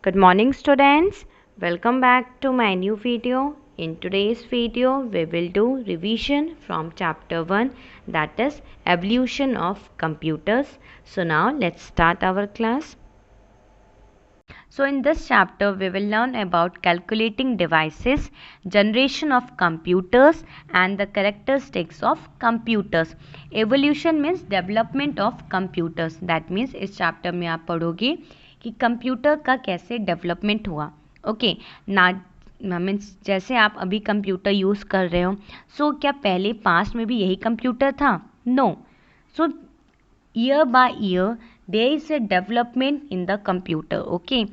Good morning students, welcome back to my new video. In today's video we will do revision from chapter 1, that is evolution of computers. So now let's start our class. So in this chapter we will learn about calculating devices, generation of computers and the characteristics of computers. Evolution means development of computers. That means इस chapter में आप पढ़ोगे कि computer का कैसे development हुआ. Okay ना means जैसे आप अभी कंप्यूटर यूज़ कर रहे हो, सो क्या पहले पास्ट में भी यही कंप्यूटर था? No. So year by year there is a development in the computer. Okay,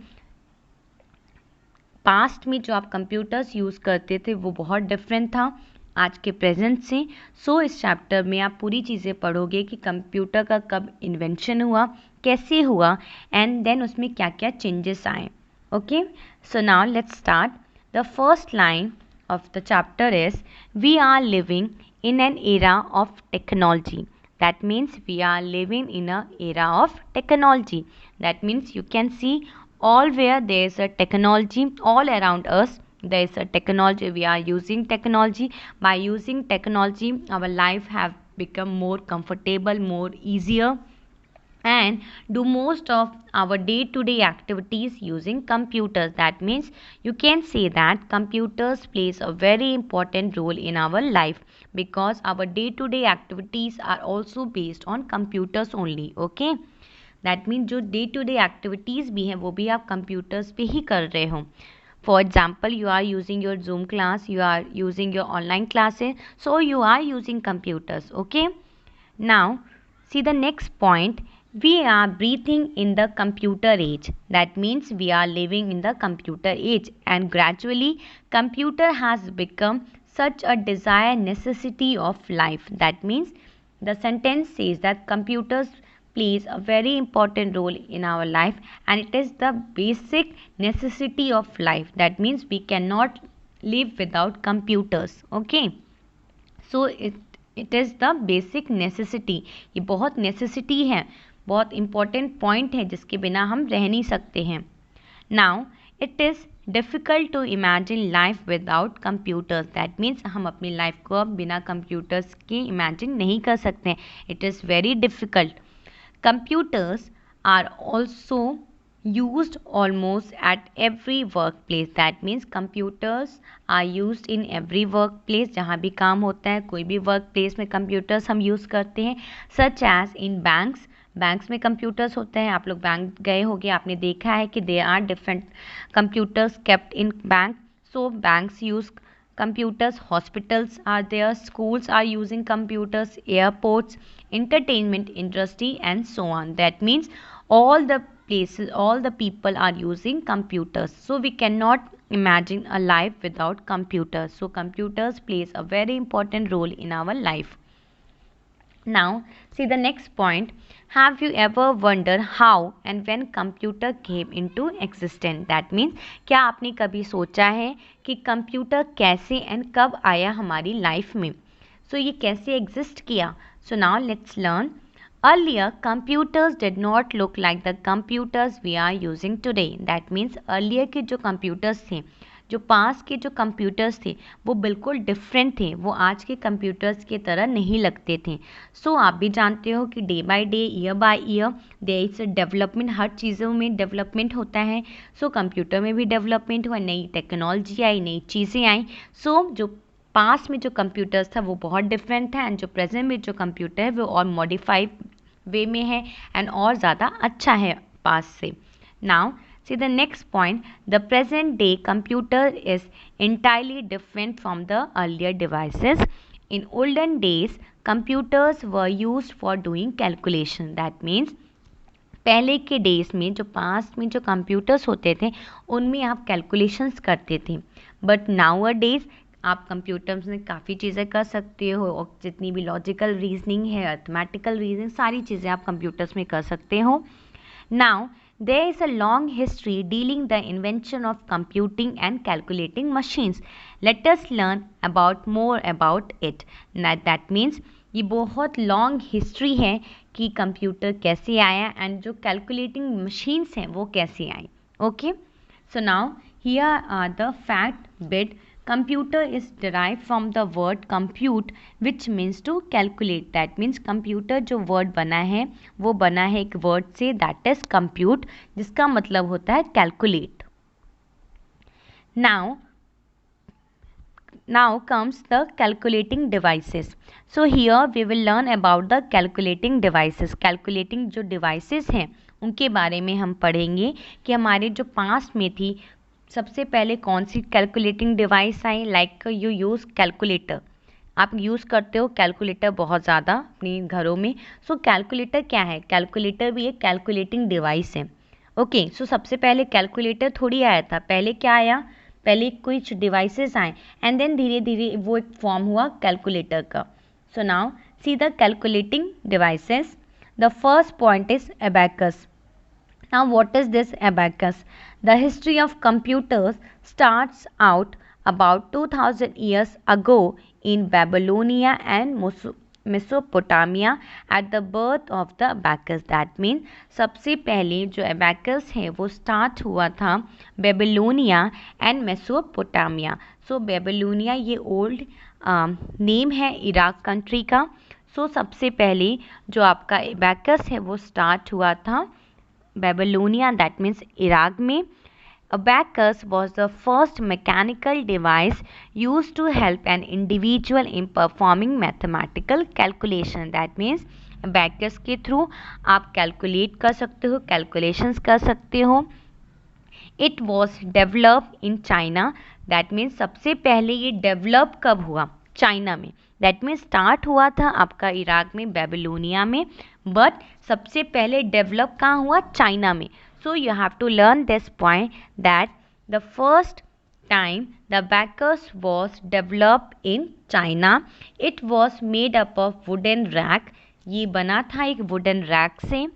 past में जो आप कंप्यूटर्स यूज़ करते थे वो बहुत डिफरेंट था आज के प्रेजेंट से. सो इस चैप्टर में आप पूरी चीज़ें पढ़ोगे कि कंप्यूटर का कब इन्वेंशन हुआ, कैसे हुआ एंड देन उसमें क्या क्या चेंजेस आए. Okay, so now let's start. The first line of the chapter is we are living in an era of technology. That means we are living in an era of technology. That means you can see all where there is a technology all around us. There is a technology. We are using technology. By using technology, our life have become more comfortable, more easier, and do most of our day-to-day activities using computers. That means you can say that computers plays a very important role in our life because our day-to-day activities are also based on computers only. Okay, that means जो day to day activities भी हैं वो भी आप computers पे ही कर रहे हो. For example, you are using your Zoom class, you are using your online classes, so you are using computers. Okay, now see the next point. We are breathing in the computer age. That means we are living in the computer age, and gradually computer has become such a desired necessity of life. That means the sentence says that computers plays a very important role in our life and it is the basic necessity of life. That means we cannot live without computers. Okay, so it is the basic necessity. ये बहुत necessity है, बहुत important point है जिसके बिना हम रह नहीं सकते हैं. Now it is difficult to imagine life without computers. That means हम अपनी life को अब बिना computers के imagine नहीं कर सकते हैं. It is very difficult. Computers are also used almost at every workplace. That means computers are used in every workplace. जहाँ भी काम होता है कोई भी workplace में computers हम use करते हैं. Such as in banks. Banks में कंप्यूटर्स होते हैं. आप लोग बैंक गए होंगे, आपने देखा है कि they are different computers kept in bank. So banks use computers. Hospitals are there, schools are using computers, airports, entertainment industry and so on. That means all the places, all the people are using computers. So we cannot imagine a life without computers. So computers plays a very important role in our life. Now see the next point. Have you ever wondered how and when computer came into existence? That means क्या आपने कभी सोचा है कि computer कैसे and कब आया हमारी लाइफ में? सो ये कैसे एग्जिस्ट किया? So now let's learn. Earlier, computers did not look like the computers we are using today. That means earlier के जो computers थे, जो पास के जो कंप्यूटर्स थे वो बिल्कुल डिफरेंट थे. वो आज के कंप्यूटर्स की तरह नहीं लगते थे. सो आप भी जानते हो कि day by day, year by year there is development. हर चीज़ों में डेवलपमेंट होता है. सो कंप्यूटर में भी डेवलपमेंट हुआ, नई टेक्नोलॉजी आई, नई चीज़ें आई. सो जो पास में जो कंप्यूटर्स था वो बहुत डिफरेंट था एंड जो प्रेजेंट में जो कंप्यूटर है वो और मॉडिफाइड वे में है एंड और ज़्यादा अच्छा है पास से. Now see the next point. The present day computer is entirely different from the earlier devices. In olden days, computers were used for doing calculation. That means पहले के डेज में जो पास्ट में जो कंप्यूटर्स होते थे उनमें आप कैलकुलेशंस करते थे. बट नाउ अ डेज आप कंप्यूटर्स में काफ़ी चीज़ें कर सकते हो और जितनी भी लॉजिकल रीजनिंग है, अर्थमेटिकल रीजनिंग, सारी चीज़ें आप कंप्यूटर्स में कर सकते हो. Now there is a long history dealing the invention of computing and calculating machines. Let us learn about more about it. That means ये बहुत लॉन्ग हिस्ट्री है कि कंप्यूटर कैसे आया एंड जो कैलकुलेटिंग मशीन्स हैं वो कैसे आई. Okay, So now here are the fact bit. Computer is derived from the word compute which means to calculate. That means computer जो word बना है वो बना है एक word से that is compute जिसका मतलब होता है calculate. Now comes the calculating devices. So here we will learn about the calculating devices. Calculating जो devices हैं उनके बारे में हम पढ़ेंगे कि हमारे जो पास्ट में थी सबसे पहले कौन सी कैलकुलेटिंग डिवाइस आई. Like you use calculator. आप यूज़ करते हो कैलकुलेटर बहुत ज़्यादा अपने घरों में. सो कैलकुलेटर क्या है? कैलकुलेटर भी एक कैलकुलेटिंग डिवाइस है. ओके सो सबसे पहले कैलकुलेटर थोड़ी आया था. पहले क्या आया? पहले कुछ डिवाइसेस आए एंड देन धीरे धीरे वो एक फॉर्म हुआ कैलकुलेटर का. So now see the calculating devices. The first point is abacus. Now what is this abacus? The history of computers starts out about 2000 years ago in Babylonia and Mesopotamia at the birth of the abacus. That means सबसे पहले जो abacus है वो start हुआ था Babylonia and Mesopotamia. So Babylonia ये old name है Iraq country का. So सबसे पहले जो आपका abacus है वो start हुआ था Babylonia, that means Iraq में. Abacus was the first mechanical device used to help an individual in performing mathematical calculation. That means abacus के थ्रू आप calculate कर सकते हो, calculations कर सकते हो. It was developed in China. That means सबसे पहले ये develop कब हुआ? चाइना में. दैट मीन स्टार्ट हुआ था आपका इराक में बेबीलोनिया में बट सबसे पहले डेवलप कहाँ हुआ? चाइना में. So you have to learn this point that the first time the abacus was developed in China. It was made up of wooden rack. ये बना था एक wooden rack से.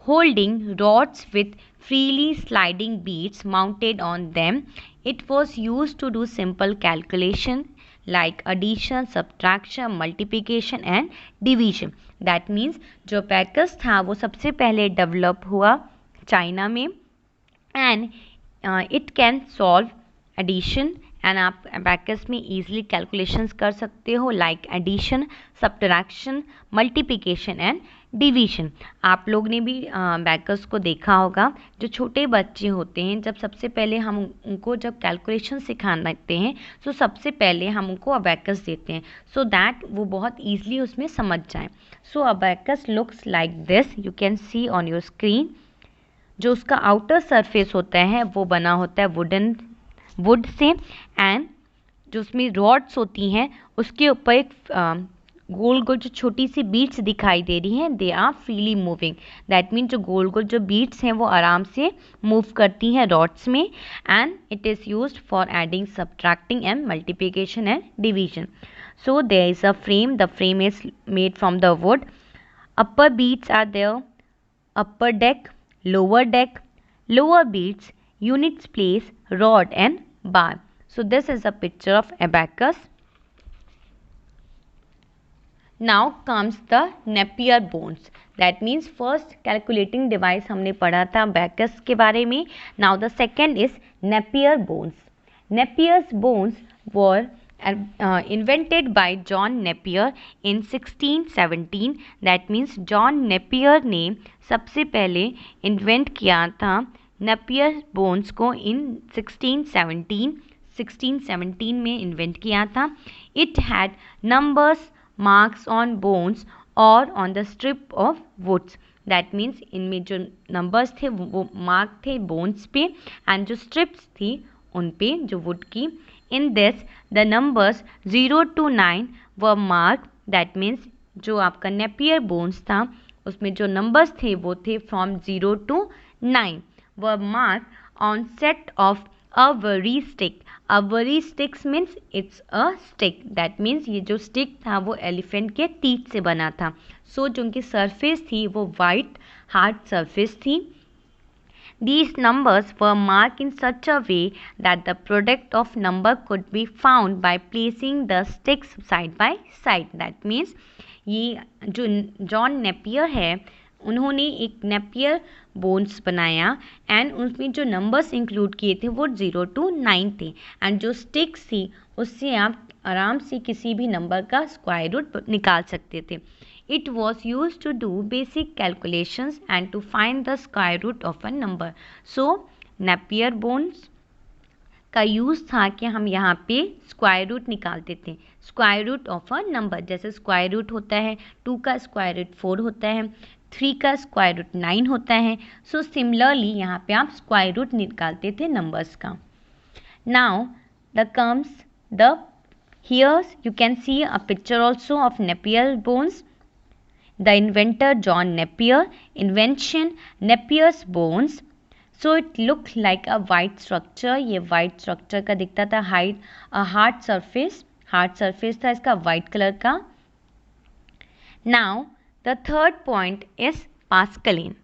Holding rods with freely sliding beads mounted on them. It was used to do simple calculation like addition, subtraction, multiplication and division. That means जो abacus था वो सबसे पहले डेवलप हुआ चाइना में and it can solve addition and आप abacus में easily calculations कर सकते हो like addition, subtraction, multiplication and division. आप लोग ने भी abacus को देखा होगा. जो छोटे बच्चे होते हैं जब सबसे पहले हम उनको जब कैलकुलेशन सिखाना लगते हैं तो सबसे पहले हम उनको abacus देते हैं सो दैट वो बहुत ईजिली उसमें समझ जाए. सो abacus looks like this. You can C on your screen. जो उसका आउटर सरफेस होता है वो बना होता है वुड से एंड जो उसमें रॉड्स होती हैं उसके ऊपर एक गोल गोल जो छोटी सी बीट्स दिखाई दे रही हैं they are freely moving. That mean जो गोल गोल जो बीट्स हैं वो आराम से मूव करती हैं रॉड्स में and it is used for adding, subtracting and multiplication and division. So there is a frame. The frame is made from the wood. Upper beads are there, upper deck, lower deck, lower beats, units place, rod and bar. So this is a picture of abacus. Now comes the Napier bones. That means first calculating device हमने पढ़ा था abacus के बारे में. Now the second is Napier bones. Napier's bones were invented by John Napier in 1617. That means John Napier ने सबसे पहले invent किया था Napier bones को in 1617 में इन्वेंट किया था. It had numbers marks on bones or on the strip of woods. That means इनमें जो numbers थे वो मार्क थे bones पे एंड जो strips थी उन पे जो wood की. In this the numbers 0 to 9 were marked. That means जो आपका Napier bones था उसमें जो numbers थे वो थे from 0 to 9 were marked on set of a very stick. A very sticks means it's a stick. That means ये जो stick था वो elephant के teeth से बना था. So जो उनकी surface थी वो white hard surface थी. These numbers were marked in such a way that the product of number could be found by placing the sticks side by side. That means ये जो जॉन नेपियर है उन्होंने एक Napier bones बनाया and उसमें जो numbers include किए थे वो 0 to 9 थे एंड जो स्टिक्स थी उससे आप आराम से किसी भी नंबर का स्क्वायर रूट निकाल सकते थे. It was used to do basic calculations and to find the square root of a number. So, Napier bones का यूज़ था कि हम यहाँ पे स्क्वायर रूट निकालते थे. Square root of a number, जैसे स्क्वायर रूट होता है 2 का स्क्वायर रूट 4 होता है, 3 का स्क्वायर रूट 9 होता है. सो सिमिलरली यहाँ पे आप स्क्वायर रूट निकालते थे नंबर्स का. Now the comes the here's you can see a picture also of Napier bones. The inventor John Napier, invention Napier's bones. So it looked like a white structure. ये white structure का दिखता था. hard surface था इसका white color का. Now the third point is Pascaline.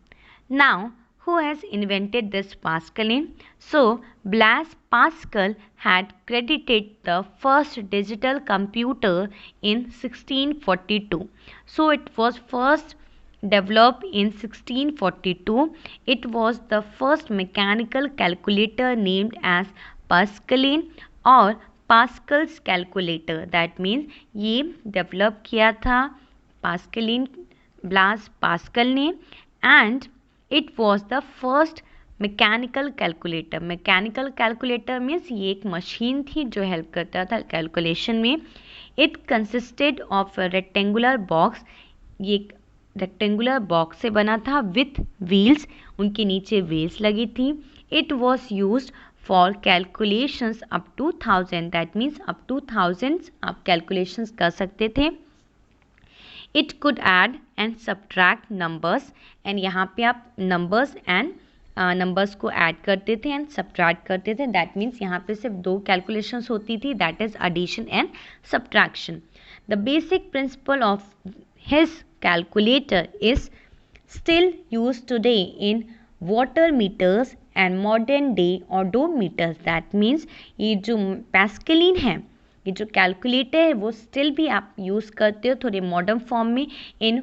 Now who has invented this Pascaline? So Blaise Pascal had credited the first digital computer in 1642. So it was first developed in 1642. It was the first mechanical calculator named as Pascaline or Pascal's calculator. That means ये develop किया था Pascaline, Blaise Pascal ने, and it was the first mechanical calculator. Mechanical calculator means ये एक machine थी जो help करता था कैलकुलेशन में. It consisted of a rectangular box. ये एक रेक्टेंगुलर बॉक्स से बना था विथ व्हील्स. उनके नीचे व्हील्स लगी थी. It was used for calculations up to 1000. That means up to 1000 आप कैलकुलेशंस कर सकते थे. It could add and subtract numbers. And यहाँ पे आप नंबर्स एंड नंबर्स को ऐड करते थे एंड सब्ट्रैक्ट करते थे. दैट मीन्स यहाँ पे सिर्फ 2 कैलकुलेशंस होती थी, that is addition and subtraction. The basic principle of his calculator is still used today in water meters and modern day odometers. That means ये जो पैस्कलिन है, ये जो कैलकुलेटर है वो स्टिल भी आप यूज़ करते हो थोड़े मॉडर्न फॉर्म में इन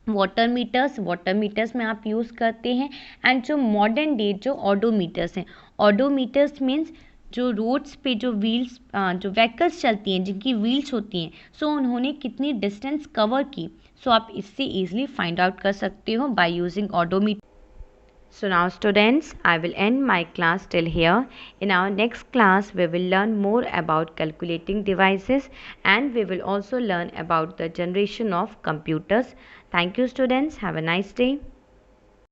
वाटर मीटर्स में आप यूज़ करते हैं. एंड जो मॉडर्न डे जो ऑडोमीटर्स हैं, ऑडोमीटर्स मीन्स जो रोड्स पे जो व्हील्स जो व्हीकल्स चलती हैं जिनकी व्हील्स होती हैं, सो उन्होंने कितनी डिस्टेंस कवर की, सो आप इससे ईजिली फाइंड आउट कर सकते हो by using odometer. So now students, I will end my class till here. In our next class, we will learn more about calculating devices and we will also learn about the generation of computers. Thank you students. Have a nice day.